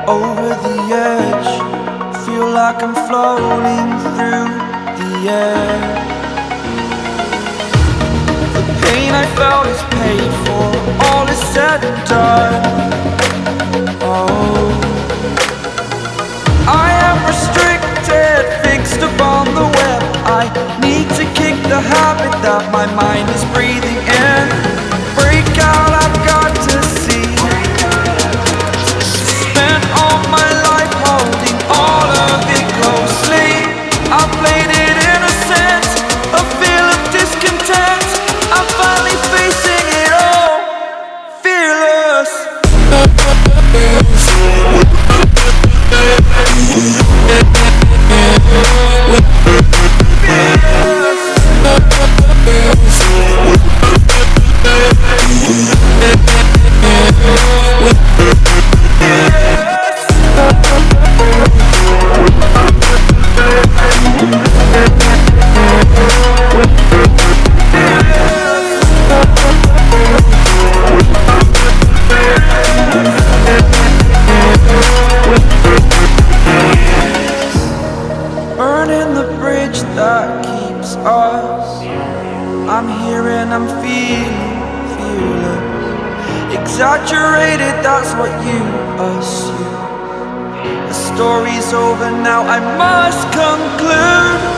Over the edge, feel like I'm floating through the air. The pain I felt is paid for, all is said and done. Oh, I am restricted, fixed upon the web. I need to kick the habit that my mind is breathing in. Break out, I've got to see. Spent all my life holding all of it closely. I played it innocent, a feel of discontent. I'm finally facing it all, fearless. Burning the bridge that keeps us. I'm here and I'm feeling fearless. Exaggerated, that's what you assume. The story's over now, I must conclude.